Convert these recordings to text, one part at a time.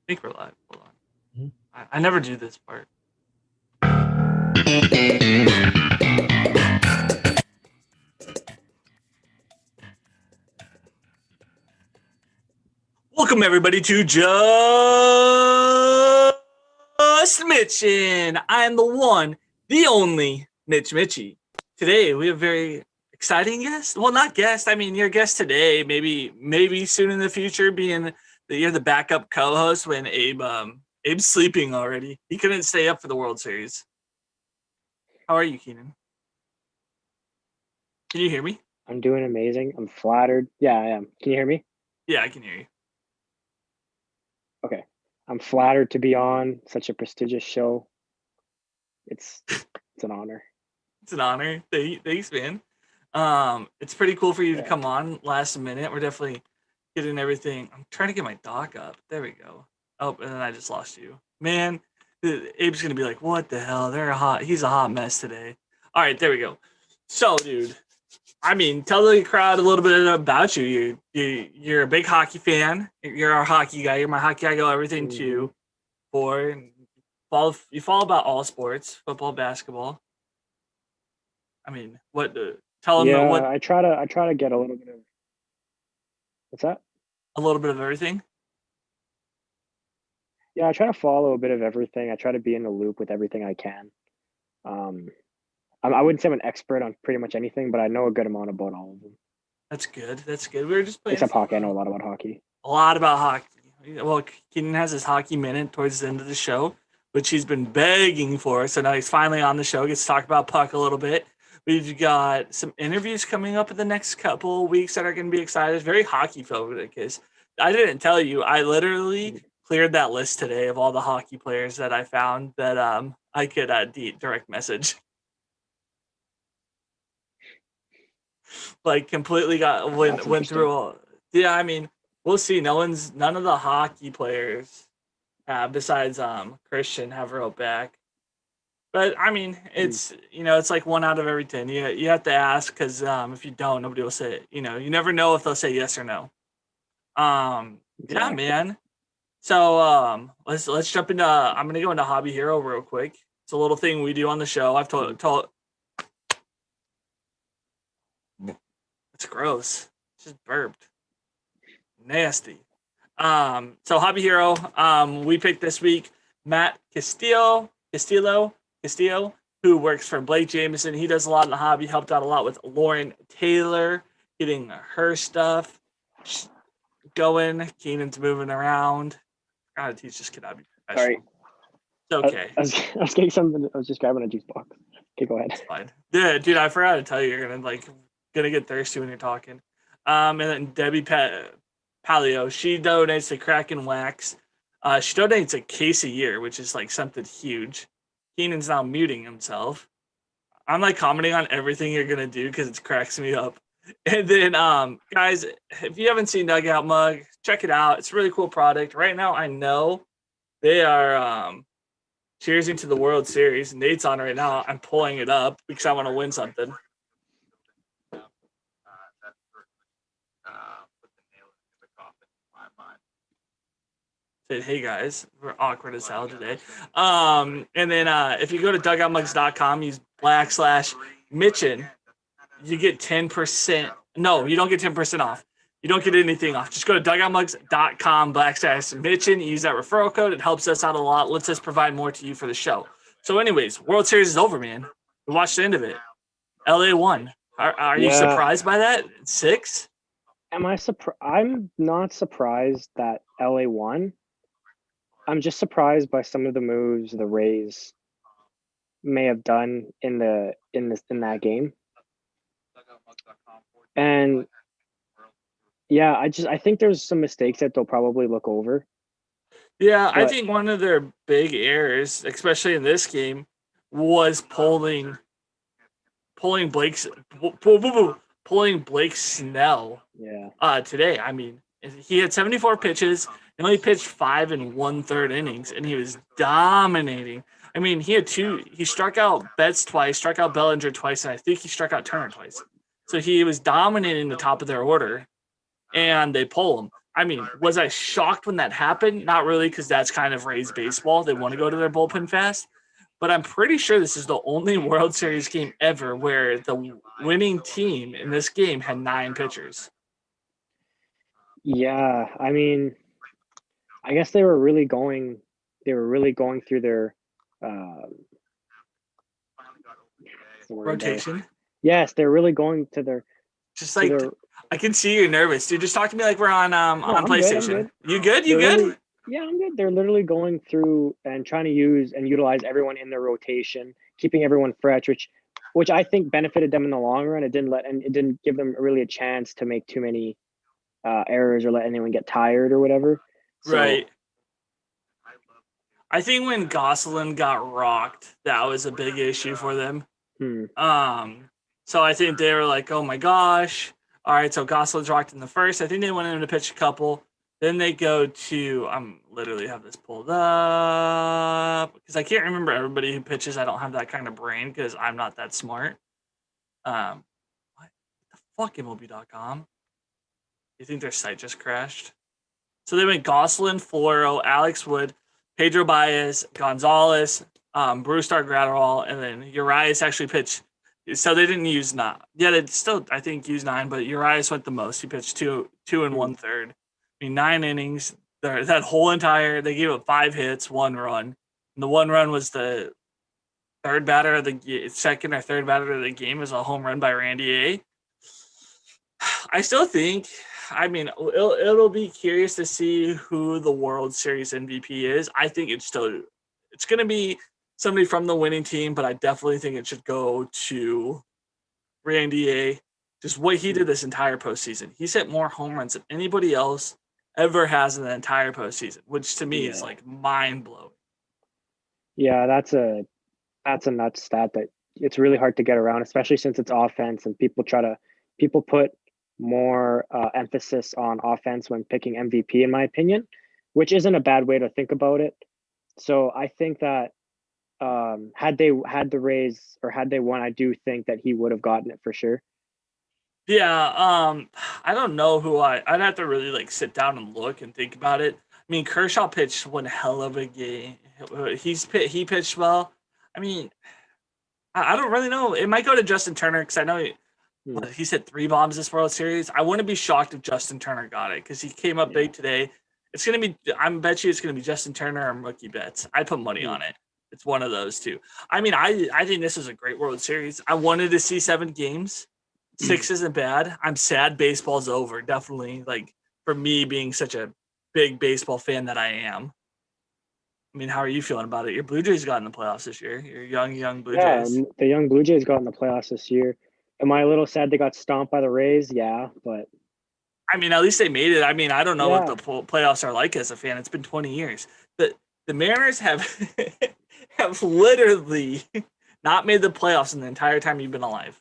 think we're live. Hold on. Mhm. I never do this part. Welcome everybody to Just Mitchin. I am the one, the only Mitchy. Today we have a very exciting guest. Well, not guest. I mean, you're a guest today. Maybe soon in the future, being that you're the backup co-host when Abe's sleeping already. He couldn't stay up for the World Series. How are you, Keenan? Can you hear me? I'm doing amazing. I'm flattered. Yeah, I am. Can you hear me? Yeah, I can hear you. Okay. I'm flattered to be on such a prestigious show. It's it's an honor. It's an honor. Thanks, man. It's pretty cool for you to Yeah. come on last minute. We're definitely getting everything. I'm trying to get my dock up. There we go. Oh, and then I just lost you. Man, Abe's gonna be like, "What the hell? He's a hot mess today." All right, there we go. So, dude, I mean, tell the crowd a little bit about you. You're a big hockey fan. You're our hockey guy. You're my hockey guy. I go everything hmm to for. You follow about all sports, football, basketball. I mean, what? Tell them Yeah, what I try to get a little bit of what's that? a little bit of everything. Yeah, I try to follow a bit of everything. I try to be in the loop with everything I can. Um, I wouldn't say I'm an expert on pretty much anything, but I know a good amount about all of them. That's good. That's good. We were just playing Except hockey. I know a lot about hockey. a lot about hockey. Well, Keenan has his hockey minute towards the end of the show, which he's been begging for. So now he's finally on the show. Gets to talk about puck a little bit. We've got some interviews coming up in the next couple of weeks that are going to be exciting. Very hockey focused. Because I didn't tell you, I literally cleared that list today of all the hockey players that I found that I could direct message. Like completely got That's went through interesting. all. Yeah, I mean, we'll see. None of the hockey players besides Christian have wrote back. But I mean, Mm, it's like one out of every 10. You have to ask because if you don't, nobody will say it. You never know if they'll say yes or no. Yeah, exactly. man. So let's jump into. I'm gonna go into Hobby Hero real quick. It's a little thing we do on the show. I've Mm. told it's gross. Just burped. Nasty. So Hobby Hero, we picked this week Matt Castillo, who works for Blake Jameson. He does a lot in the hobby, helped out a lot with Lauren Taylor, getting her stuff going. Keenan's moving around. Gotta teach this kid how to be Sorry. professional. It's okay. I was getting something. I was just grabbing a juice box. Okay, go ahead. It's fine. Yeah, dude, I forgot to tell you, you're gonna get thirsty when you're talking. And then Palio, she donates to Kraken Wax. She donates a case a year, which is like something huge. Keenan's now muting himself. I'm like commenting on everything you're gonna do because it cracks me up. And then, guys, if you haven't seen Dugout Mug, check it out. It's a really cool product. Right now, I know they are cheersing to the World Series. Nate's on right now. I'm pulling it up because I want to win something. Said, hey guys, we're awkward as hell today. And then if you go to dugoutmugs.com, use /Mitchin, you get 10%. No, you don't get 10% off. You don't get anything off. Just go to dugoutmugs.com /Mitchin. Use that referral code. It helps us out a lot. Lets us provide more to you for the show. So, anyways, World Series is over, man. We watched the end of it. LA won. Are you Yeah. surprised by that? 6? Am I surprised? I'm not surprised that LA won. I'm just surprised by some of the moves the Rays may have done in that game. And yeah, I think there's some mistakes that they'll probably look over. Yeah, I But think one of their big errors, especially in this game, was pulling pulling Blake Snell yeah, today. I mean, he had 74 pitches and only pitched 5 1/3 innings, and he was dominating. I mean, he had two. He struck out Betts twice, struck out Bellinger twice, and I think he struck out Turner twice. So he was dominating the top of their order, and they pull him. I mean, was I shocked when that happened? Not really, because that's kind of Rays baseball. They want to go to their bullpen fast. But I'm pretty sure this is the only World Series game ever where the winning team in this game had 9 pitchers. Yeah, I mean, I guess they were really going through their uh, what's the word there? Rotation. Yes, they're really going to their Just to like their I can see you're nervous, dude. Just talk to me like we're No, on I'm good. I'm PlayStation. good. You good? You They're good? literally Yeah, I'm good. They're literally going through and trying to use and utilize everyone in their rotation, keeping everyone fresh, which I think benefited them in the long run. It didn't give them really a chance to make too many errors or let anyone get tired or whatever. So Right. I think when Gosselin got rocked, that was a big issue for them. hmm, So I think they were like, oh my gosh. All right, so Gosselin's rocked in the first. I think they wanted him to pitch a couple. Then they go to, I'm literally have this pulled up because I can't remember everybody who pitches. I don't have that kind of brain because I'm not that smart. What the fuck, MLB.com? You think their site just crashed? So they went Gosselin, Floro, Alex Wood, Pedro Baez, Gonzalez, Brewstar Gratterall, and then Urias actually pitched. So they didn't use 9. Yeah, they still I think used 9, but Urias went the most. He pitched two and hmm, 1/3. I mean 9 innings. That whole entire they gave up 5 hits, 1 run. And the 1 run was the third batter of the second or third batter of the game was a home run by Randy A. I still think. I mean, it'll be curious to see who the World Series MVP is. I think it's going to be somebody from the winning team, but I definitely think it should go to Randy A. Just what he hmm. did this entire postseason. He's hit more home runs than anybody else ever has in the entire postseason, which to me is Yeah, like mind blowing. yeah, that's a nuts stat that it's really hard to get around, especially since it's offense and people put more emphasis on offense when picking MVP, in my opinion, which isn't a bad way to think about it. So I think that had they won, I do think that he would have gotten it for sure. Yeah, I don't know I'd have to really like sit down and look and think about it. I mean, Kershaw pitched one hell of a game. He pitched well. I mean, I don't really know. It might go to Justin Turner because I know Hmm. he's hit 3 bombs this World Series. I wouldn't be shocked if Justin Turner got it because he came up Yeah. big today. It's gonna be. I'm bet you it's gonna be Justin Turner or Mookie Betts. I put money Hmm. on it. It's one of those two. I mean, I think this is a great World Series. I wanted to see 7 games. 6 isn't bad. I'm sad baseball's over. Definitely, like for me being such a big baseball fan that I am. I mean, how are you feeling about it? Your Blue Jays got in the playoffs this year. Your young Blue Yeah, Jays. the young Blue Jays got in the playoffs this year. Am I a little sad they got stomped by the Rays? Yeah, but I mean, at least they made it. I mean, I don't know what yeah, the playoffs are like as a fan. It's been 20 years. The Mariners have have literally not made the playoffs in the entire time you've been alive.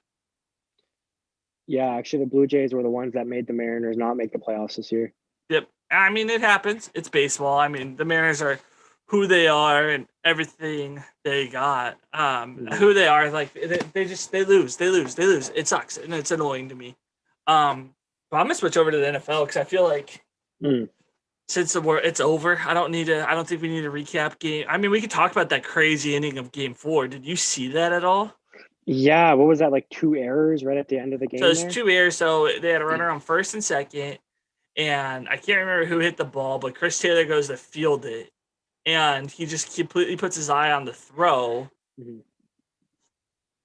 yeah. Actually, the Blue Jays were the ones that made the Mariners not make the playoffs this year. Yep. I mean, it happens. It's baseball. I mean, the Mariners are who they are and everything they got. Hmm. Who they are, like they lose, they lose, they lose. It sucks and it's annoying to me. But I'm gonna switch over to the NFL because I feel like Hmm. since it's over, I don't need to. I don't think we need to recap game. I mean, we could talk about that crazy ending of Game 4. Did you see that at all? Yeah, what was that, like 2 errors right at the end of the So game it's there? 2 errors. So they had a runner on first and second, and I can't remember who hit the ball, but Chris Taylor goes to field it, and he just completely puts his eye on the throw. Hmm.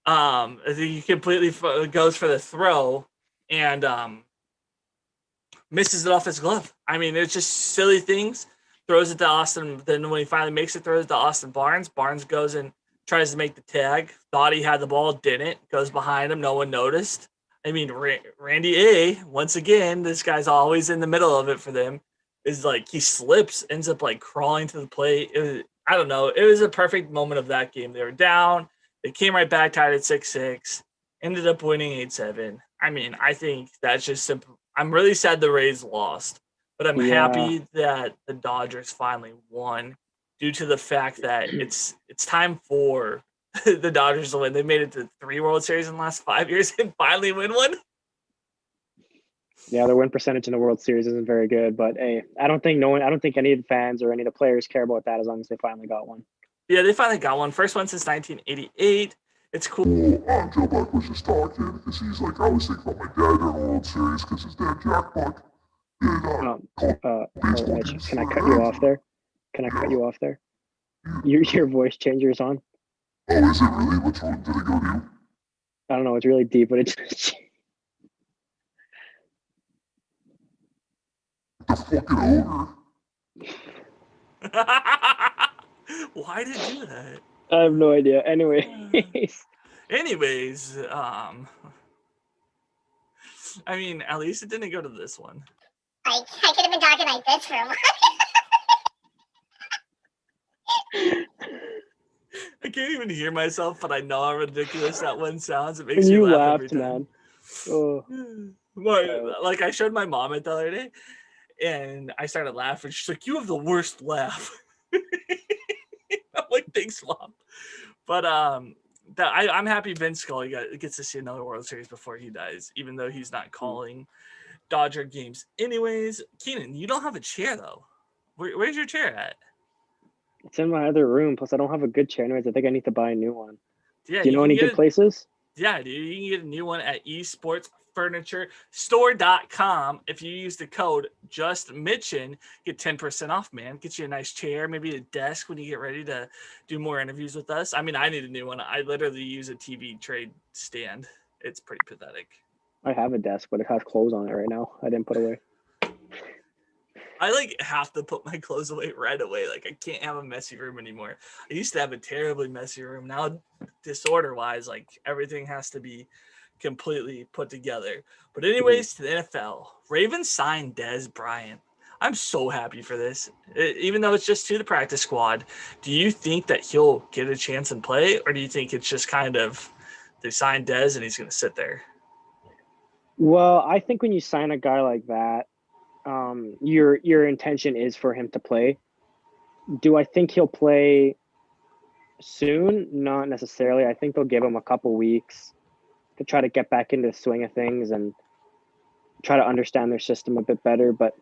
I think he completely goes for the throw, and misses it off his glove. I mean, it's just silly things. Throws it to Austin. Then when he finally makes it, throws it to Austin Barnes. Barnes goes and tries to make the tag. Thought he had the ball, didn't. Goes behind him. No one noticed. I mean, Randy A. Once again, this guy's always in the middle of it for them. Is like he slips, ends up like crawling to the plate. I don't know. It was a perfect moment of that game. They were down. They came right back, tied at 6-6. Ended up winning 8-7. I mean, I think that's just simple. I'm really sad the Rays lost, but I'm Yeah, happy that the Dodgers finally won due to the fact that it's time for the Dodgers to win. They made it to 3 World Series in the last 5 years and finally win one. Yeah, their win percentage in the World Series isn't very good, but hey, I don't think any of the fans or any of the players care about that as long as they finally got one. Yeah, they finally got one. First one since 1988. It's cool. Joe Buck was just talking because he's like, I was thinking about my dad during the World Series because his dad, Jack Buck, did All right, baseball Mitch, games can I for cut the you Reds. off there? Can I cut you off there? Your voice changer's on. Oh, is it really? Which one did it go to? I don't know. It's really deep, but it's The fucking ogre. Why did it do that? I have no idea. Anyways, Anyways, I mean, at least it didn't go to this one. I could have been talking like this for a while. I can't even hear myself, but I know how ridiculous that one sounds. It makes when me you laugh every laughed, time. man. Oh, Like I showed my mom it the other day, and I started laughing. She's like, "You have the worst laugh." I'm like, "Thanks, mom." But I'm happy Vince Scully gets to see another World Series before he dies, even though he's not calling Dodger games. Anyways, Keenan, you don't have a chair though. Where's your chair at? it's in my other room. Plus, I don't have a good chair. Anyways, I think I need to buy a new one. Yeah, Do you know any good places? Yeah, dude, you can get a new one at esportsfurniturestore.com. If you use the code JustMitchin, get 10% off, man. Get you a nice chair, maybe a desk when you get ready to do more interviews with us. I mean, I need a new one. I literally use a TV trade stand. It's pretty pathetic. I have a desk, but it has clothes on it right now. I didn't put away. I like have to put my clothes away right away. Like I can't have a messy room anymore. I used to have a terribly messy room. Now disorder wise, like everything has to be completely put together. But anyways, to the NFL, Ravens signed Dez Bryant. I'm so happy for this. Even though it's just to the practice squad, do you think that he'll get a chance and play, or do you think it's just kind of they signed Dez and he's going to sit there? Well, I think when you sign a guy like that, your intention is for him to play. Do I think he'll play soon? Not necessarily. I think they'll give him a couple weeks to try to get back into the swing of things and try to understand their system a bit better. But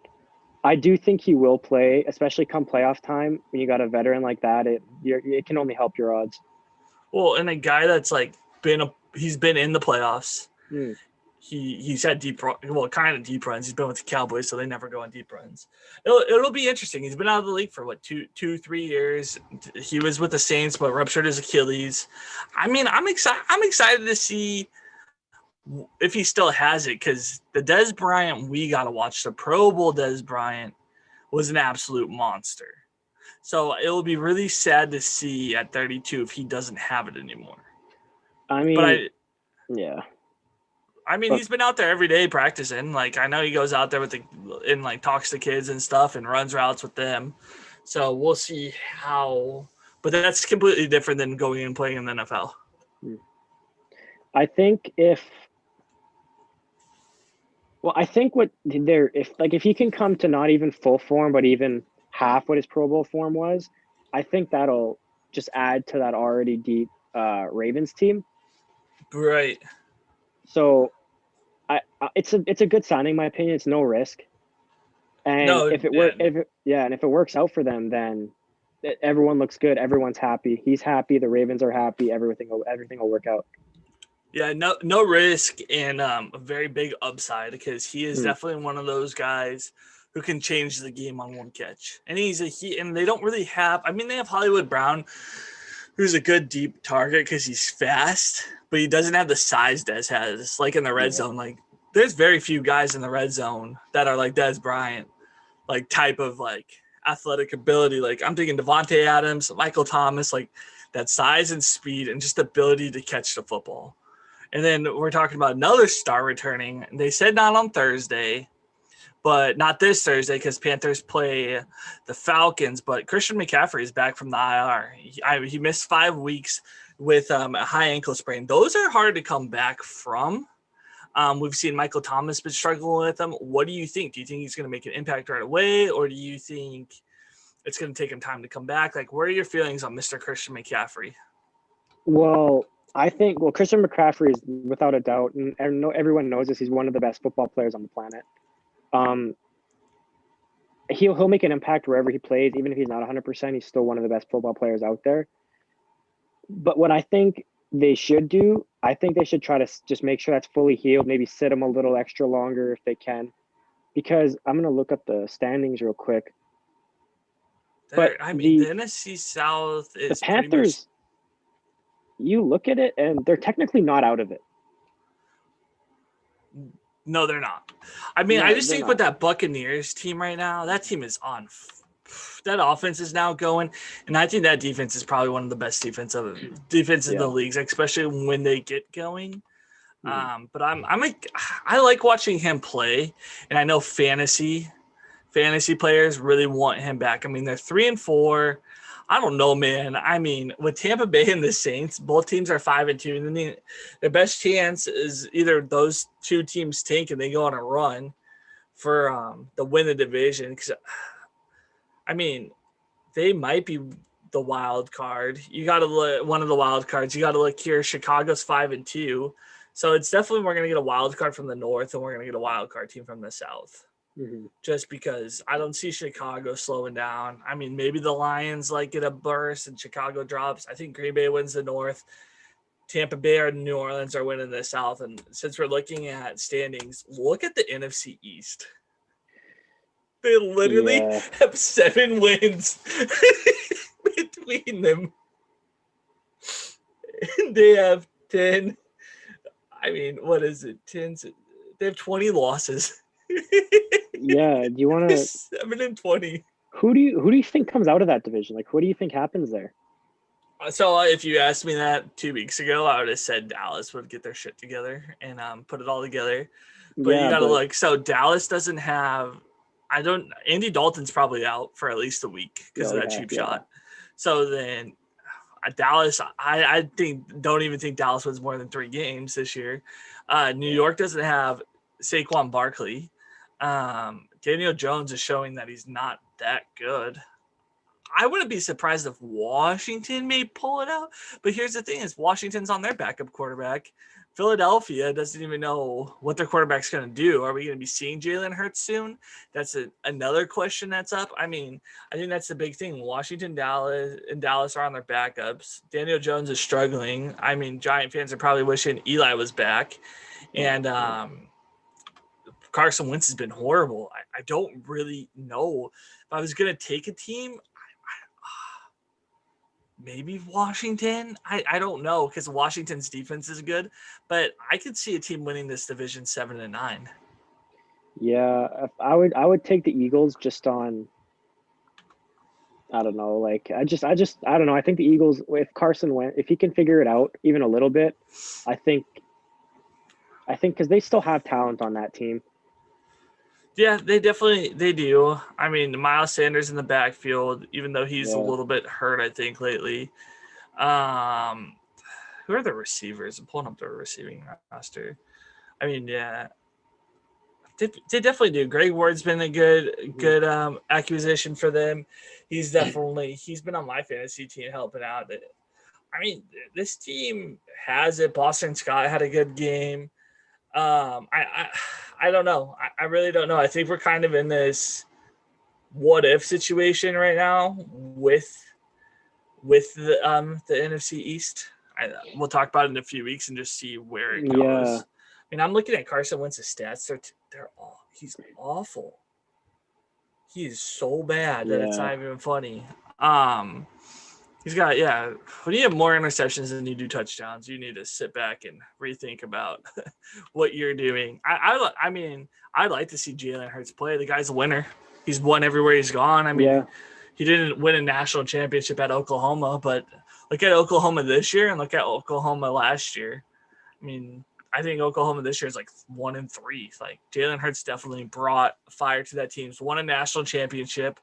I do think he will play, especially come playoff time. When you got a veteran like that, it can only help your odds. Well, and a guy that's like he's been in the playoffs. Mm. He's had kind of deep runs. He's been with the Cowboys, so they never go on deep runs. It'll be interesting. He's been out of the league for what 3 years. He was with the Saints, but ruptured his Achilles. I mean, I'm excited to see if he still has it, because the Dez Bryant we got to watch, the Pro Bowl Dez Bryant, was an absolute monster. So it'll be really sad to see at 32 if he doesn't have it anymore. I mean, yeah. I mean, he's been out there every day practicing. Like, I know he goes out there and like talks to kids and stuff and runs routes with them. So we'll see how. But that's completely different than going and playing in the NFL. I think if he can come to not even full form, but even half what his Pro Bowl form was, I think that'll just add to that already deep Ravens team. Right. So, it's a good signing, in my opinion. It's no risk, and if it works out for them, then everyone looks good. Everyone's happy. He's happy. The Ravens are happy. Everything will work out. Yeah, no risk and a very big upside, because he is definitely one of those guys who can change the game on one catch. And and they don't really have. I mean, they have Hollywood Brown, who's a good deep target because he's fast, but he doesn't have the size Dez has. Like in the red zone, like there's very few guys in the red zone that are like Dez Bryant, like type of like athletic ability. Like I'm thinking Devontae Adams, Michael Thomas, like that size and speed and just ability to catch the football. And then we're talking about another star returning. They said not on Thursday, but not this Thursday because Panthers play the Falcons. But Christian McCaffrey is back from the IR. He missed 5 weeks with a high ankle sprain. Those are hard to come back from. We've seen Michael Thomas been struggling with them. What do you think? Do you think he's going to make an impact right away, or do you think it's going to take him time to come back? Like, what are your feelings on Mr. Christian McCaffrey? Well, I think, well, Christian McCaffrey is without a doubt, and everyone knows this, he's one of the best football players on the planet. He'll make an impact wherever he plays, even if he's not 100%. He's still one of the best football players out there. But what I think they should do, I think they should try to just make sure that's fully healed. Maybe sit him a little extra longer if they can, because I'm gonna look up the standings real quick. But the NFC South is the Panthers. You look at it, and they're technically not out of it. No, they're not. I mean, I just think with that Buccaneers team right now, that team is on. That offense is now going, and I think that defense is probably one of the best defenses in the leagues, especially when they get going. But I like watching him play, and I know fantasy players really want him back. I mean, they're 3-4. I don't know, man. I mean, with Tampa Bay and the Saints, both teams are 5-2, and then the best chance is either those two teams tank and they go on a run for the win the division. Because, I mean, they might be the wild card. You got to look one of the wild cards. You got to look here. Chicago's 5-2, so it's definitely we're gonna get a wild card from the North, and we're gonna get a wild card team from the South. Mm-hmm. Just because I don't see Chicago slowing down. I mean, maybe the Lions get a burst and Chicago drops. I think Green Bay wins the North. Tampa Bay or New Orleans are winning the South. And since we're looking at standings, look at the NFC East. They literally have 7 wins between them. And they have 10. I mean, what is it? 10. They have 20 losses. Do you want to 7-20? Who do you think comes out of that division? Who do you think happens there? So if you asked me that 2 weeks ago, I would have said Dallas would get their shit together and put it all together. But you gotta look. So Dallas doesn't have. Andy Dalton's probably out for at least a week because of that cheap shot. So then Dallas, I don't even think Dallas wins more than 3 games this year. New York doesn't have Saquon Barkley. Daniel Jones is showing that he's not that good. I wouldn't be surprised if Washington may pull it out. But here's the thing is Washington's on their backup quarterback. Philadelphia doesn't even know what their quarterback's going to do. Are we going to be seeing Jalen Hurts soon? That's another question that's up. I mean, I think that's the big thing. Washington, Dallas are on their backups. Daniel Jones is struggling. I mean, Giant fans are probably wishing Eli was back. And Carson Wentz has been horrible. I don't really know. If I was going to take a team, maybe Washington. I don't know because Washington's defense is good, but I could see a team winning this division 7-9. Yeah, I would take the Eagles just on. I don't know. I don't know. I think the Eagles, if Carson Wentz, if he can figure it out even a little bit, I think because they still have talent on that team. Yeah, they do. I mean, Miles Sanders in the backfield, even though he's a little bit hurt, I think, lately. Who are the receivers? I'm pulling up their receiving roster. I mean, yeah. They definitely do. Greg Ward's been a good acquisition for them. He's been on my fantasy team helping out. I mean, this team has it. Boston Scott had a good game. I don't know. I really don't know. I think we're kind of in this what if situation right now with the NFC East. We'll talk about it in a few weeks and just see where it goes. Yeah. I mean, I'm looking at Carson Wentz's stats. He's awful. He is so bad that it's not even funny. He's got, when you have more interceptions than you do touchdowns, you need to sit back and rethink about what you're doing. I mean, I'd like to see Jalen Hurts play. The guy's a winner. He's won everywhere he's gone. I mean, he didn't win a national championship at Oklahoma, but look at Oklahoma this year and look at Oklahoma last year. I mean, I think Oklahoma this year is 1-3. Jalen Hurts definitely brought fire to that team. He's won a national championship.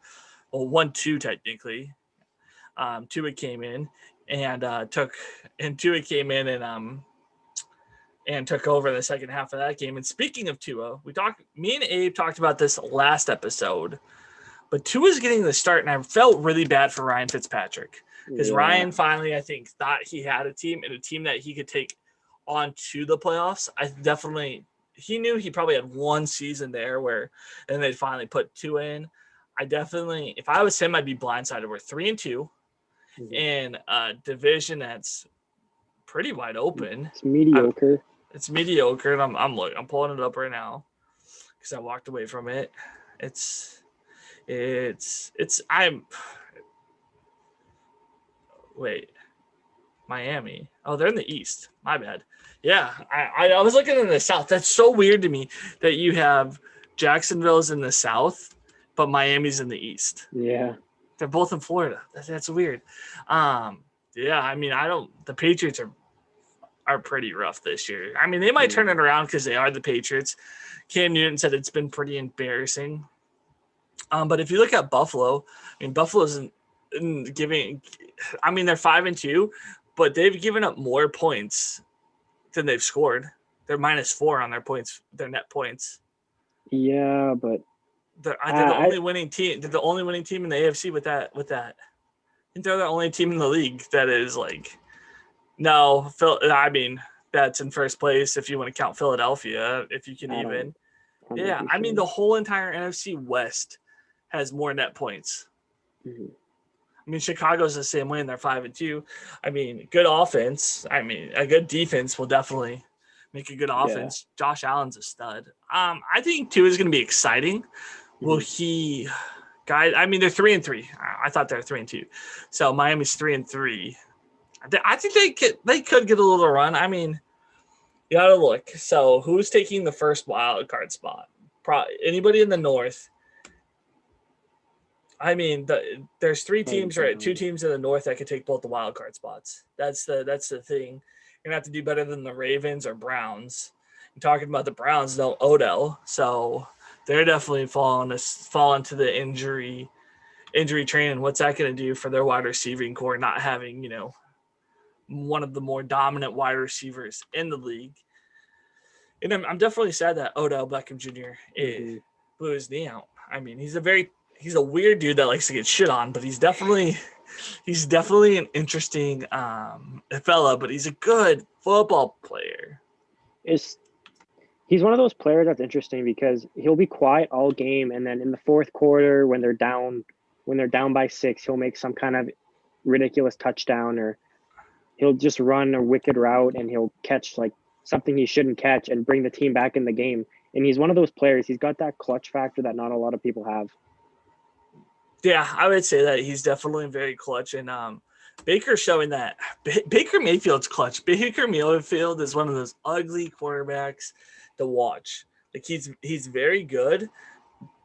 Well, 1-2 technically. Tua came in and took over the second half of that game. And speaking of Tua, me and Abe talked about this last episode, but Tua's getting the start, and I felt really bad for Ryan Fitzpatrick because Yeah. Ryan finally, I think, thought he had a team and a team that he could take on to the playoffs. He knew he probably had one season there where, and they'd finally put 2 in. If I was him, I'd be blindsided. We're 3-2 in a division that's pretty wide open. It's mediocre. It's mediocre, and I'm pulling it up right now because I walked away from it. Miami. Oh, they're in the East. My bad. Yeah, I was looking in the South. That's so weird to me that you have Jacksonville's in the South, but Miami's in the East. Yeah. They're both in Florida. That's weird. Yeah, I mean, the Patriots are pretty rough this year. I mean, they might turn it around because they are the Patriots. Cam Newton said it's been pretty embarrassing. But if you look at Buffalo, I mean, Buffalo's giving. I mean, they're 5-2, but they've given up more points than they've scored. They're -4 on their points, their net points. Yeah, but they're the only winning team. They're the only winning team in the AFC with that. I think they're the only team in the league that is like. No, I mean, that's in first place if you want to count Philadelphia, if you can even. Yeah, I mean, the whole entire NFC West has more net points. Mm-hmm. I mean, Chicago's the same way, and they're 5-2. I mean, good offense. I mean, a good defense will definitely make a good offense. Yeah. Josh Allen's a stud. I think Tua is going to be exciting. Mm-hmm. Will he guide? I mean, they're 3-3. I thought they were 3-2. So Miami's 3-3. I think they could get a little run. I mean, you got to look. So who's taking the first wild card spot? Anybody in the North? I mean, there's 3 teams, right? 2 teams in the North that could take both the wild card spots. That's the thing. You're gonna have to do better than the Ravens or Browns. I'm talking about the Browns, no Odell, so they're definitely falling to the injury train. And what's that gonna do for their wide receiving core, not having one of the more dominant wide receivers in the league? And I'm definitely sad that Odell Beckham Jr. Blew his knee out. I mean, he's a weird dude that likes to get shit on, but he's definitely an interesting fella, but he's a good football player. He's one of those players that's interesting because he'll be quiet all game, and then in the fourth quarter when they're down by 6, he'll make some kind of ridiculous touchdown, or he'll just run a wicked route and he'll catch like something he shouldn't catch and bring the team back in the game. And he's one of those players. He's got that clutch factor that not a lot of people have. Yeah, I would say that he's definitely very clutch, and Baker's showing that. Baker Mayfield's clutch. Baker Mayfield is one of those ugly quarterbacks to watch. Like he's very good,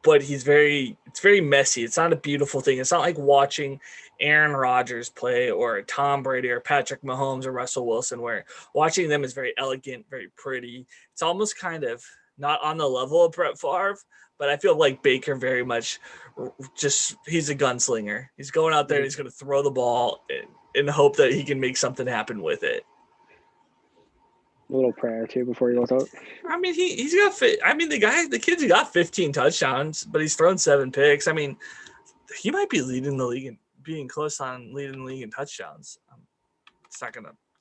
but it's very messy. It's not a beautiful thing. It's not like watching Aaron Rodgers play or Tom Brady or Patrick Mahomes or Russell Wilson, where watching them is very elegant, very pretty. It's almost kind of not on the level of Brett Favre, but I feel like Baker very much he's a gunslinger. He's going out there and he's going to throw the ball in the hope that he can make something happen with it. A little prayer too before he goes out. I mean, he's got. I mean, the kid's got 15 touchdowns, but he's thrown 7 picks. I mean, he might be leading the league and being close on leading the league in touchdowns. It's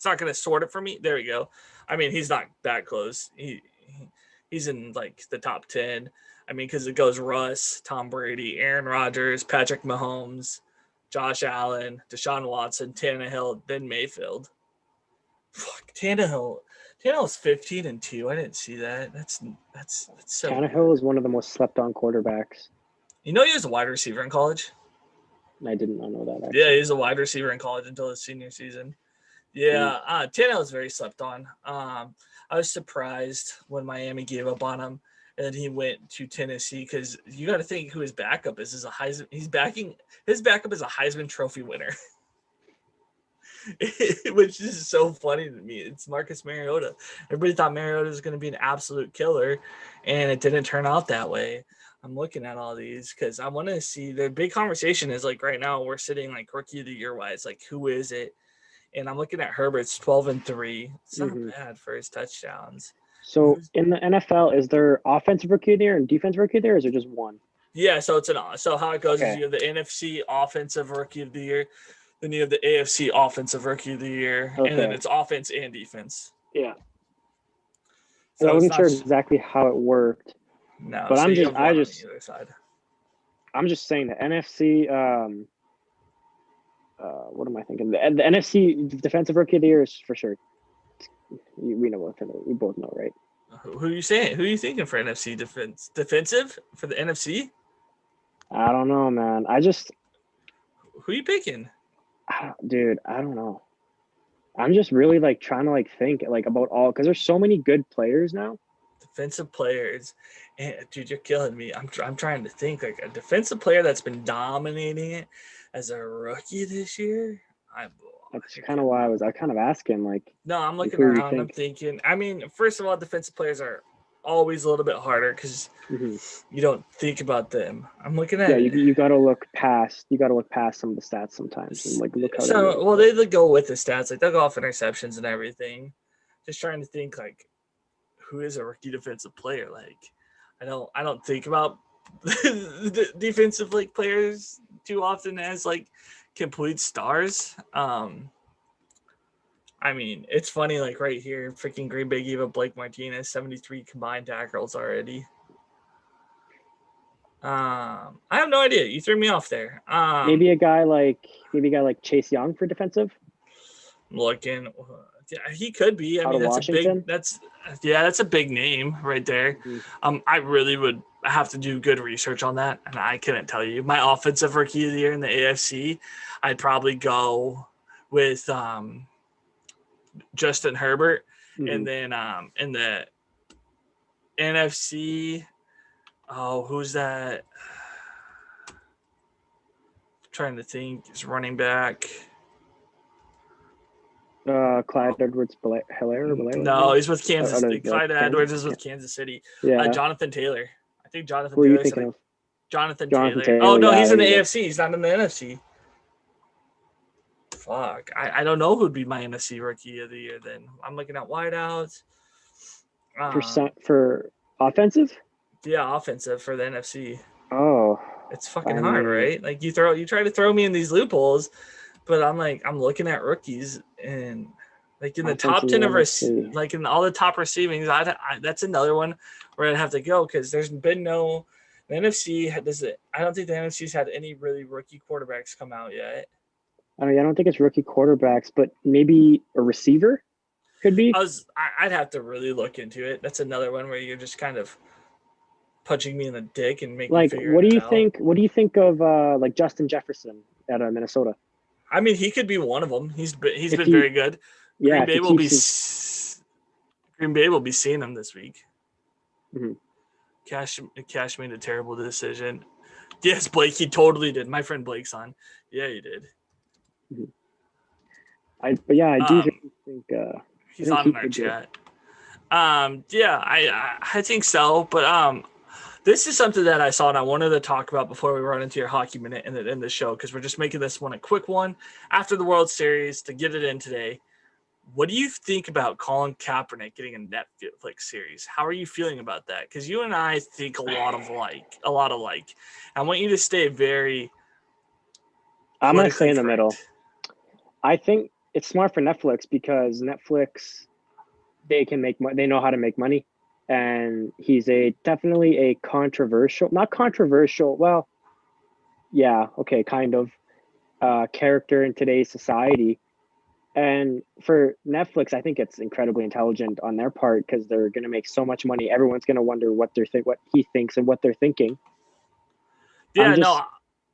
not gonna sort it for me. There we go. I mean, he's not that close. He's in like the top 10. I mean, because it goes Russ, Tom Brady, Aaron Rodgers, Patrick Mahomes, Josh Allen, Deshaun Watson, Tannehill, then Mayfield. Fuck, Tannehill's 15-2. I didn't see that. That's so. Tannehill is one of the most slept on quarterbacks. You know, he was a wide receiver in college. I did not know that. Actually. Yeah, he was a wide receiver in college until his senior season. Yeah, Tannehill was very slept on. I was surprised when Miami gave up on him, and then he went to Tennessee because you got to think who his backup is. His backup is a Heisman Trophy winner. Which is so funny to me. It's Marcus Mariota. Everybody thought Mariota was going to be an absolute killer, and it didn't turn out that way. I'm looking at all these because I want to see. The big conversation is like right now we're sitting like rookie of the year wise, like who is it? And I'm looking at Herbert's 12-3. It's not bad for his touchdowns. So in the NFL, is there offensive rookie of the year and defensive rookie of the year, or is it just one? Yeah, so it's so how it goes is you have the NFC offensive rookie of the year. Then you have the AFC Offensive Rookie of the Year, and then Okay. it's offense and defense. Yeah. So I it's wasn't not sure just- exactly how it worked, no, but so I'm you just have one I on just either side. I'm just saying the NFC. What am I thinking? The NFC Defensive Rookie of the Year is for sure. We know what we both know, right? Who are you saying? Who are you thinking for NFC defensive for the NFC? I don't know, man. Who are you picking? Dude, I don't know. I'm just really like trying to like think like about all because there's so many good players now. Defensive players, and dude, you're killing me. I'm trying to think like a defensive player that's been dominating it as a rookie this year. That's kind of why I was kind of asking like. No, I'm looking who you around. I'm think? thinking. I mean, first of all, defensive players are always a little bit harder because Mhm. you don't think about them. I'm looking at Yeah, you got to look past. You got to look past some of the stats sometimes and like look how they so really well play. they go with the stats, like they'll go off interceptions and everything. Just trying to think like who is a rookie defensive player. Like I don't think about the defensive like players too often as like complete stars. I mean, it's funny, like right here, freaking Green Bay gave up Blake Martinez 73 combined tackles already. I have no idea. You threw me off there. Maybe a guy like Chase Young for defensive. Looking, yeah, he could be. I Out mean, of Washington. that's a big name right there. Mhm. I really would have to do good research on that, and I couldn't tell you. My offensive rookie of the year in the AFC, I'd probably go with Justin Herbert, Mhm. and then in the NFC, oh, who's that? Trying to think, is running back. Clyde Edwards-Helaire. No, he's with Kansas. Out of, Clyde Kansas? Edwards is with Kansas City. Yeah. Jonathan Taylor. I think Jonathan Who are you Taylor. thinking of? Jonathan Jonathan Taylor. Taylor, Oh no, yeah, he's in the there you go. AFC. He's not in the NFC. Fuck, I don't know who'd be my NFC rookie of the year. Then I'm looking at wideouts. For offensive? Yeah, offensive for the NFC. Oh, It's fucking hard, right? Like you try to throw me in these loopholes, but I'm looking at rookies and like in the top 10 of like in all the top receivings, that's another one where I'd have to go because there's been no the NFC does it. I don't think the NFC's had any really rookie quarterbacks come out yet. I mean, I don't think it's rookie quarterbacks, but maybe a receiver could be. I'd have to really look into it. That's another one where you're just kind of punching me in the dick and making Like, me figure what do it you out. think? What do you think of like Justin Jefferson at Minnesota? I mean, he could be one of them. He's been very good. Yeah, Green Bay will be seeing him this week. Mm-hmm. Cash made a terrible decision. Yes, Blake, he totally did. My friend Blake's on. Yeah, he did. Mm-hmm. I do think he's on in our chat. Yeah, I think so. But this is something that I saw and I wanted to talk about before we run into your hockey minute and end the show because we're just making this one a quick one after the World Series to get it in today. What do you think about Colin Kaepernick getting a Netflix series? How are you feeling about that? Because you and I think a lot alike. I want you to stay very. I'm gonna stay in the middle. I think it's smart for Netflix because Netflix, they know how to make money, and he's definitely a not controversial. Well, yeah, okay, kind of character in today's society. And for Netflix, I think it's incredibly intelligent on their part because they're going to make so much money. Everyone's going to wonder what he thinks and what they're thinking. Yeah,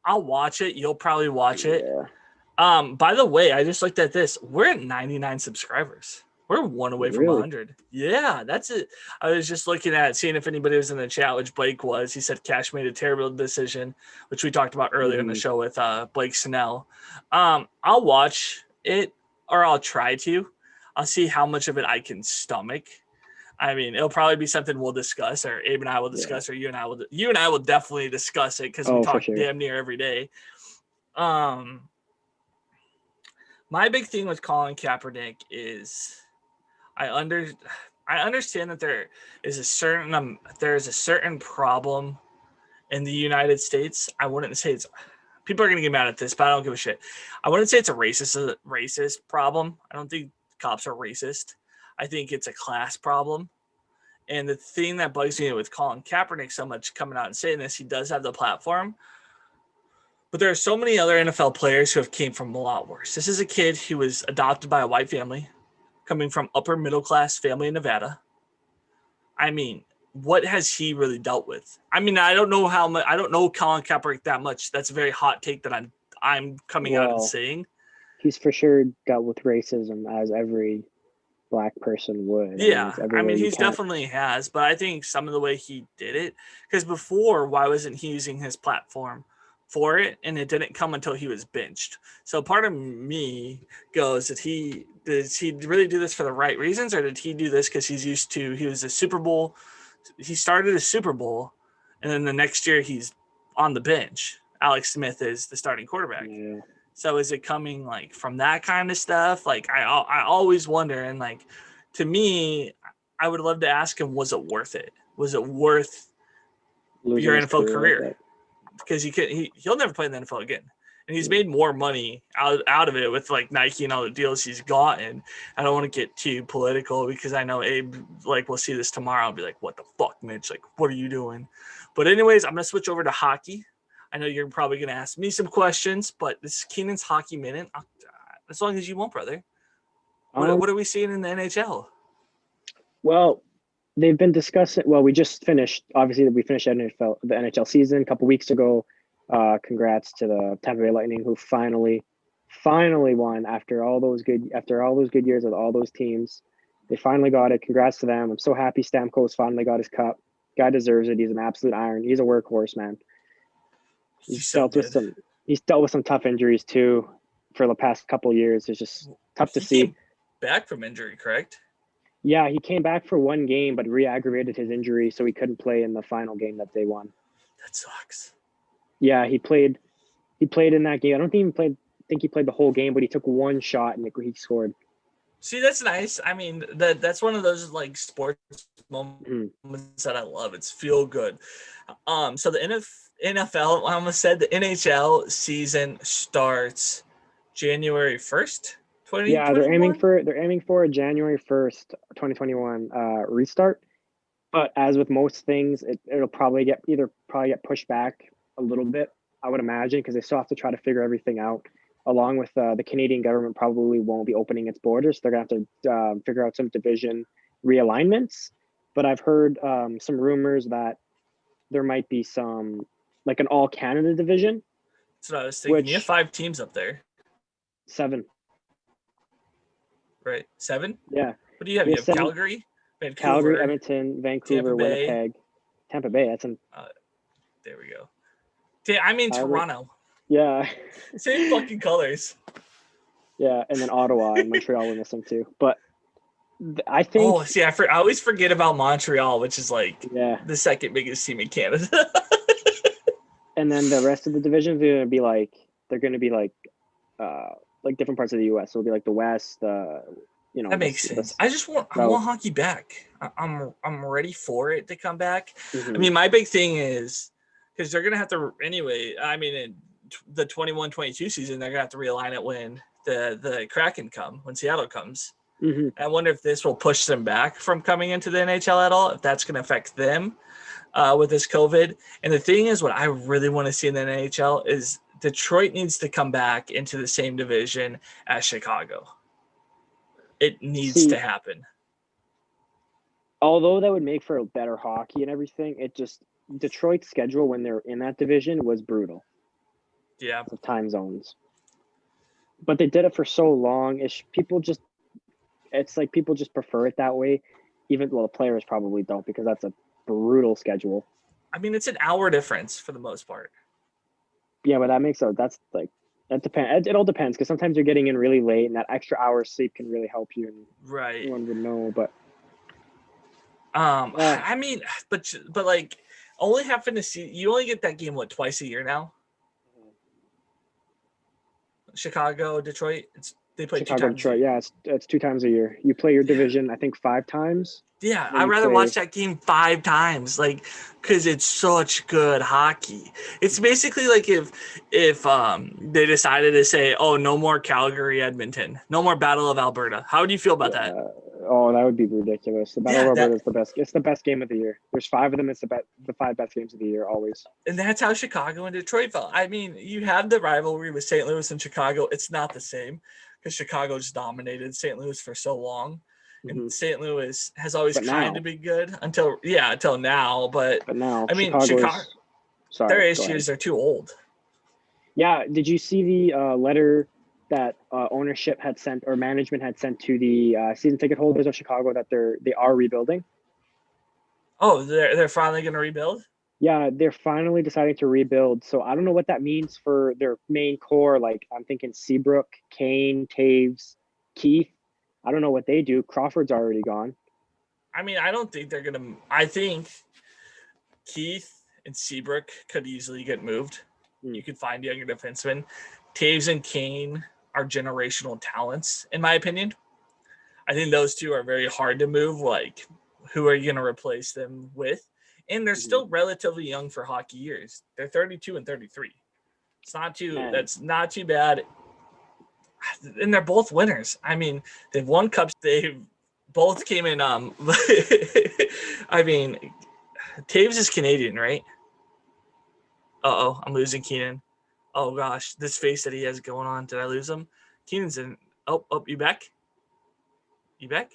I'll watch it. You'll probably watch it. By the way, I just looked at this. We're at 99 subscribers. We're one away from 100. Yeah, that's it. I was just looking at seeing if anybody was in the chat, which Blake was. He said Cash made a terrible decision, which we talked about earlier in the show with Blake Snell. I'll watch it. Or I'll try to. I'll see how much of it I can stomach. I mean, it'll probably be something we'll discuss, or Abe and I will discuss, or you and I will definitely discuss it because we talk damn near every day. My big thing with Colin Kaepernick is I understand that there is a certain problem in the United States. I wouldn't say it's people are gonna get mad at this, but I don't give a shit. I wouldn't say it's a racist problem. I don't think cops are racist. I think it's a class problem. And the thing that bugs me with Colin Kaepernick so much coming out and saying this, he does have the platform, but there are so many other NFL players who have came from a lot worse. This is a kid who was adopted by a white family, coming from upper middle class family in Nevada. I mean, what has he really dealt with? I mean, I don't know how much. I don't know Colin Kaepernick that much. That's a very hot take that I'm coming out and saying. He's for sure dealt with racism as every Black person would. Yeah, I mean he's definitely has, but I think some of the way he did it, because before, why wasn't he using his platform for it? And it didn't come until he was benched. So part of me goes, does he really do this for the right reasons, or did he do this because he was a Super Bowl, he started a Super Bowl, and then the next year he's on the bench. Alex Smith is the starting quarterback. Yeah. So is it coming like from that kind of stuff? Like I always wonder, and like to me, I would love to ask him, was it worth it? Was it worth Losing your his NFL career? like Because he'll never play in the NFL again. And he's made more money out of it with like Nike and all the deals he's gotten. I don't want to get too political because I know Abe like will see this tomorrow and be like, what the fuck, Mitch? Like, what are you doing? But anyways, I'm gonna switch over to hockey. I know you're probably going to ask me some questions, but this is Keenan's Hockey Minute. As long as you want, brother. What are we seeing in the NHL? Well, they've been discussing. Well, we just finished. Obviously, we finished the NHL season a couple weeks ago. Congrats to the Tampa Bay Lightning, who finally won after all those good years with all those teams. They finally got it. Congrats to them. I'm so happy Stamkos finally got his cup. Guy deserves it. He's an absolute iron. He's a workhorse, man. He's dealt with some tough injuries too for the past couple of years. It's just tough to see. Came back from injury, correct? Yeah, he came back for one game, but re-aggravated his injury, so he couldn't play in the final game that they won. That sucks. Yeah, he played in that game. I don't think he played the whole game, but he took one shot and he scored. See, that's nice. I mean, that's one of those like sports moments that I love. It's feel good. So the NFL, I almost said the NHL season starts January 1st, 2021? Yeah, they're aiming for a January 1st, 2021 restart. But as with most things, it'll probably get pushed back a little bit, I would imagine, because they still have to try to figure everything out. Along with the Canadian government probably won't be opening its borders. They're going to have to figure out some division realignments. But I've heard some rumors that there might be some, like an all-Canada division. That's what I was thinking. You have 5 teams up there. 7. Right. 7? Yeah. What do you have? You have 7. Calgary? Vancouver, Calgary, Edmonton, Vancouver, Winnipeg. Tampa Bay. That's there we go. I mean Toronto. Yeah. Same fucking colors. Yeah, and then Ottawa and Montreal were missing too. But I think. Oh, see, I always forget about Montreal, which is like the second biggest team in Canada. And then the rest of the divisions are going to be like different parts of the U.S. So it'll be like the West. That makes sense. I want hockey back. I'm ready for it to come back. Mm-hmm. I mean, my big thing is because they're gonna have to anyway. I mean, in the 21-22 season, they're gonna have to realign it when the Kraken when Seattle comes. Mm-hmm. I wonder if this will push them back from coming into the NHL at all. If that's gonna affect them with this COVID. And the thing is, what I really want to see in the NHL is Detroit needs to come back into the same division as Chicago. It needs to happen. Although that would make for a better hockey and everything, Detroit's schedule when they're in that division was brutal. Yeah. The time zones. But they did it for so long. People just prefer it that way. The players probably don't, because that's a brutal schedule. I mean, it's an hour difference for the most part. Yeah, but that depends. It all depends, because sometimes you're getting in really late, and that extra hour of sleep can really help you. Right. One would know, but I mean, but like only having to see, you only get that game twice a year now. Chicago, Detroit, it's They play two Chicago, times. Detroit. Yeah, it's 2 times a year. You play your division, I think 5 times. Yeah, Then I'd you rather play- watch that game 5 times, like, because it's such good hockey. It's basically like if they decided to say, oh, no more Calgary, Edmonton, no more Battle of Alberta. How do you feel about that? Oh, that would be ridiculous. The Battle Yeah, of Alberta is the best. It's the best game of the year. There's 5 of them. It's the 5 best games of the year always. And that's how Chicago and Detroit felt. I mean, you have the rivalry with St. Louis and Chicago. It's not the same because Chicago just dominated St. Louis for so long. And St. Louis has always kind of been good until now. But now, I mean, Chicago. Sorry, their go issues ahead. are too old. Yeah, did you see the letter that ownership had sent or management had sent to the season ticket holders of Chicago that they are rebuilding? Oh, they're finally going to rebuild? Yeah, they're finally deciding to rebuild. So I don't know what that means for their main core. Like I'm thinking Seabrook, Kane, Taves, Keith. I don't know what they do. Crawford's already gone. I mean, I don't think they're going to – I think Keith and Seabrook could easily get moved. You could find younger defensemen. Taves and Kane are generational talents, in my opinion. I think those two are very hard to move. Like, who are you going to replace them with? And they're still relatively young for hockey years. They're 32 and 33. It's not too. Man. That's not too bad. And they're both winners. I mean, they've won cups. They both came in. I mean, Taves is Canadian, right? Uh-oh, I'm losing Keenan. Oh, gosh, this face that he has going on. Did I lose him? Keenan's in. Oh, you back? You back?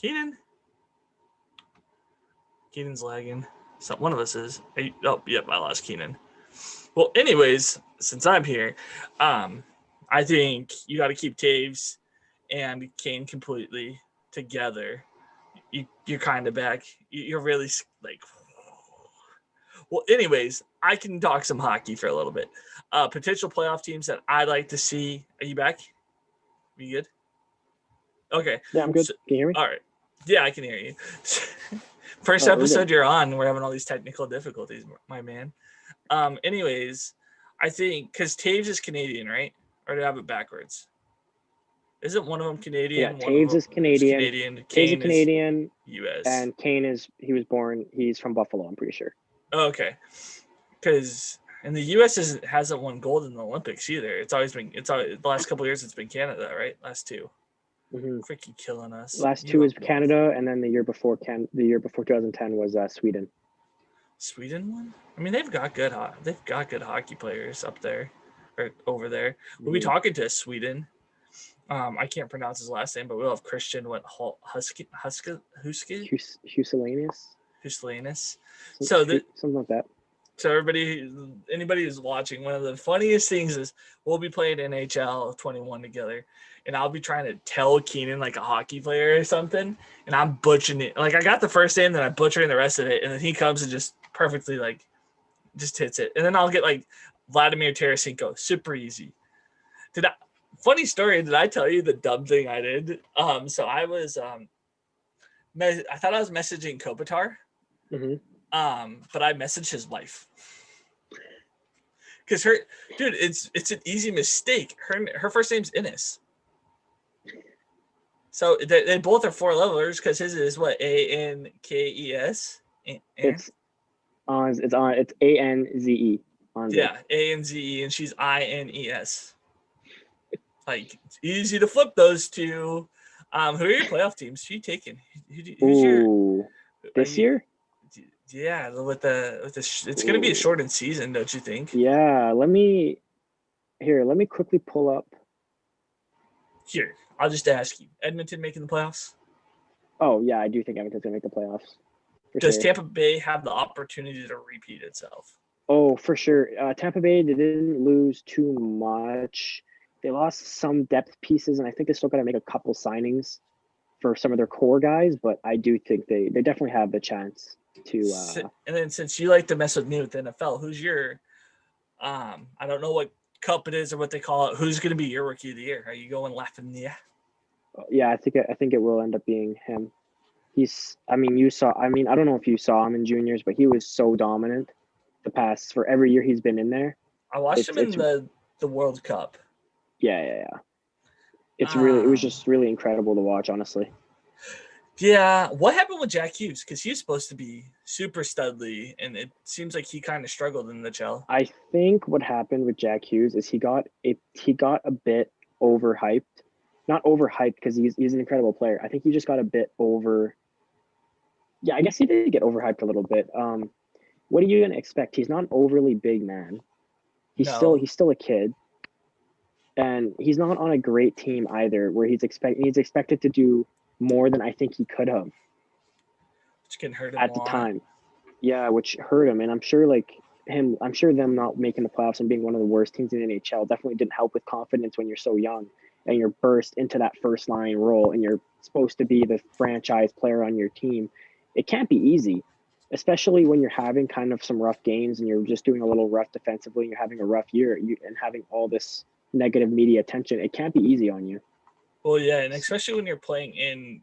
Keenan? Keenan's lagging. So one of us is. Oh, yep, I lost Keenan. Well, anyways, since I'm here, I think you got to keep Taves and Kane completely together. You're kind of back. You're really like. Well, anyways, I can talk some hockey for a little bit. Potential playoff teams that I'd like to see. Are you back? Are you good? Okay. Yeah, I'm good. Can you hear me? All right. Yeah, I can hear you. First Oh, episode you're on, we're having all these technical difficulties, my man. Anyways, I think because Taves is Canadian, right? Or do I have it backwards? Isn't one of them Canadian? Yeah, Taves is Canadian. Taves is Canadian. U.S. And Kane he's from Buffalo, I'm pretty sure. Okay. Because and the U.S. hasn't won gold in the Olympics either. The last couple of years it's been Canada, right? Last 2. Freaking killing us. Last 2 is Canada, and then the year before 2010 was Sweden. Sweden won? I mean, they've got good hockey players up there or over there. We'll be talking to Sweden. I can't pronounce his last name, but we'll have Christian Huselanis. Something like that. So anybody who's watching, one of the funniest things is we'll be playing NHL 21 together, and I'll be trying to tell Keenan like a hockey player or something, and I'm butchering it. Like I got the first name, then I'm butchering the rest of it, and then he comes and just perfectly like just hits it, and then I'll get like Vladimir Tarasenko, super easy. Funny story, did I tell you the dumb thing I did? So I was I thought I was messaging Kopitar. But I messaged his wife because it's an easy mistake. Her first name's Innes, so they both are 4-levelers because his is what Ankes. It's Anze. Yeah, Anze, and she's Ines. Like it's easy to flip those two. Who are your playoff teams? Who are you taking? This year? Yeah, it's going to be a shortened season, don't you think? Yeah, let me quickly pull up. Here, I'll just ask you. Edmonton making the playoffs? Oh, yeah, I do think Edmonton's going to make the playoffs. Does Tampa Bay have the opportunity to repeat itself? Oh, for sure. Tampa Bay, they didn't lose too much. They lost some depth pieces, and I think they still got to make a couple signings for some of their core guys, but I do think they definitely have the chance to and then since you like to mess with me with the NFL, who's your I don't know what cup it is or what they call it, who's going to be your rookie of the year? Are you going Lafreniere? Yeah, I think it will end up being him. I don't know if you saw him in juniors, but he was so dominant for every year he's been in there. I watched him in the World Cup. Yeah. it was just really incredible to watch, honestly. Yeah, what happened with Jack Hughes? Because he was supposed to be super studly, and it seems like he kind of struggled in the NHL. I think what happened with Jack Hughes is he got a bit overhyped. Not overhyped because he's an incredible player. I think he just got a bit over. Yeah, I guess he did get overhyped a little bit. What are you gonna expect? He's not an overly big man. He's still a kid, and he's not on a great team either. Where he's expected to do more than I think he could have. Which can hurt him at the time. Yeah, which hurt him, and I'm sure them not making the playoffs and being one of the worst teams in the NHL definitely didn't help with confidence when you're so young and you're burst into that first line role and you're supposed to be the franchise player on your team. It can't be easy, especially when you're having kind of some rough games and you're just doing a little rough defensively and you're having a rough year and having all this negative media attention. It can't be easy on you. Well, yeah, and especially when you're playing in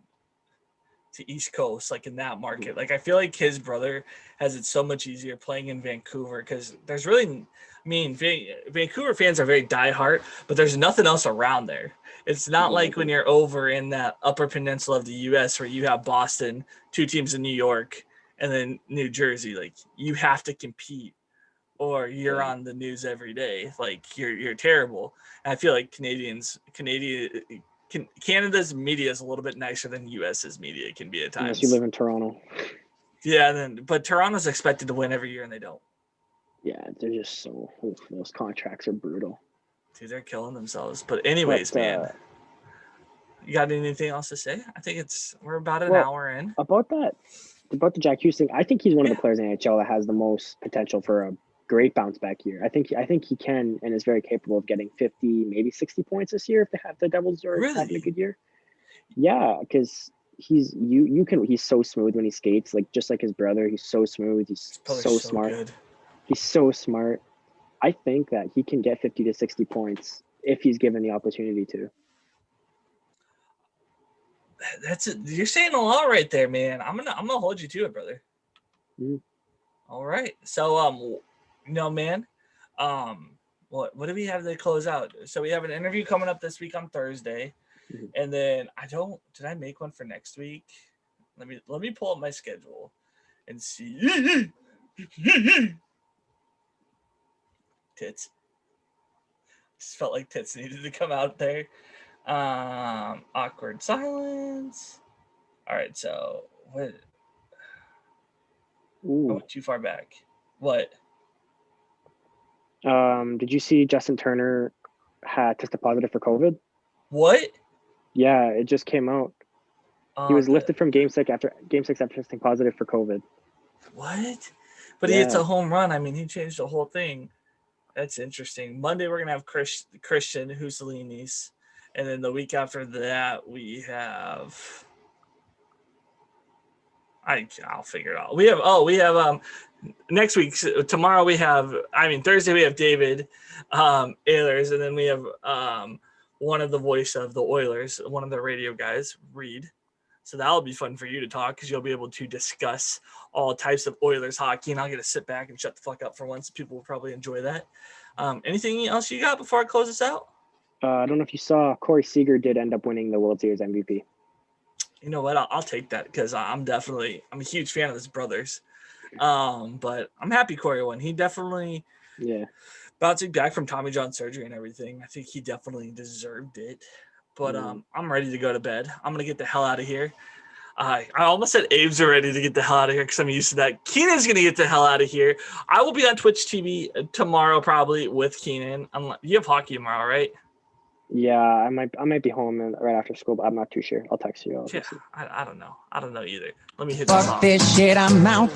to East Coast, like in that market. Like I feel like his brother has it so much easier playing in Vancouver because there's really, Vancouver fans are very diehard, but there's nothing else around there. It's not like when you're over in that upper peninsula of the U.S. where you have Boston, 2 teams in New York, and then New Jersey. Like you have to compete, or you're on the news every day. Like you're terrible. And I feel like Canada's media is a little bit nicer than U.S.'s media can be at times. Unless you live in Toronto. Yeah, but Toronto's expected to win every year, and they don't. Yeah, they're just those contracts are brutal. Dude, they're killing themselves. But anyways, man, you got anything else to say? I think we're about an hour in. About the Jack Hughes thing, I think he's one of the players in the NHL that has the most potential for a great bounce back year. I think he can and is very capable of getting 50, maybe 60 points this year if the Devils are having a good year. Yeah, because he's so smooth when he skates, like just like his brother. He's so smooth. He's so smart. Good. He's so smart. I think that he can get 50 to 60 points if he's given the opportunity to. That's it. You're saying a lot right there, man. I'm gonna hold you to it, brother. Mm-hmm. All right. So man, what do we have to close out? So we have an interview coming up this week on Thursday, and then did I make one for next week? Let me pull up my schedule and see. Tits. Just felt like tits needed to come out there. Awkward silence. All right, so what? Ooh. I went too far back. What? Did you see Justin Turner had tested positive for COVID? What? Yeah, it just came out. He was lifted from Game 6 after testing positive for COVID. What? But he hits a home run. I mean, he changed the whole thing. That's interesting. Monday we're gonna have Christian Husalinis, and then the week after that we have. I'll figure it out. We have next week, tomorrow we have, Thursday we have David Ehlers, and then we have one of the voice of the Oilers, one of the radio guys, Reed. So that'll be fun for you to talk because you'll be able to discuss all types of Oilers hockey, and I'll get to sit back and shut the fuck up for once. People will probably enjoy that. Anything else you got before I close this out? I don't know if you saw, Corey Seager did end up winning the World Series MVP. You know what? I'll take that because I'm a huge fan of his brothers. But I'm happy Corey won. He definitely bouncing back from Tommy John surgery and everything. I think he definitely deserved it. But I'm ready to go to bed. I'm going to get the hell out of here. I almost said Abe's are ready to get the hell out of here because I'm used to that. Keenan's going to get the hell out of here. I will be on Twitch TV tomorrow probably with Keenan. You have hockey tomorrow, right? Yeah, I might be home right after school, but I'm not too sure. I'll text you. I don't know. I don't know either. Let me hit Fuck this shit, I'm out.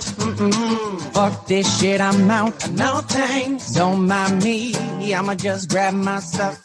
Fuck this shit, I'm out. No thanks. Don't mind me. I'ma just grab my stuff.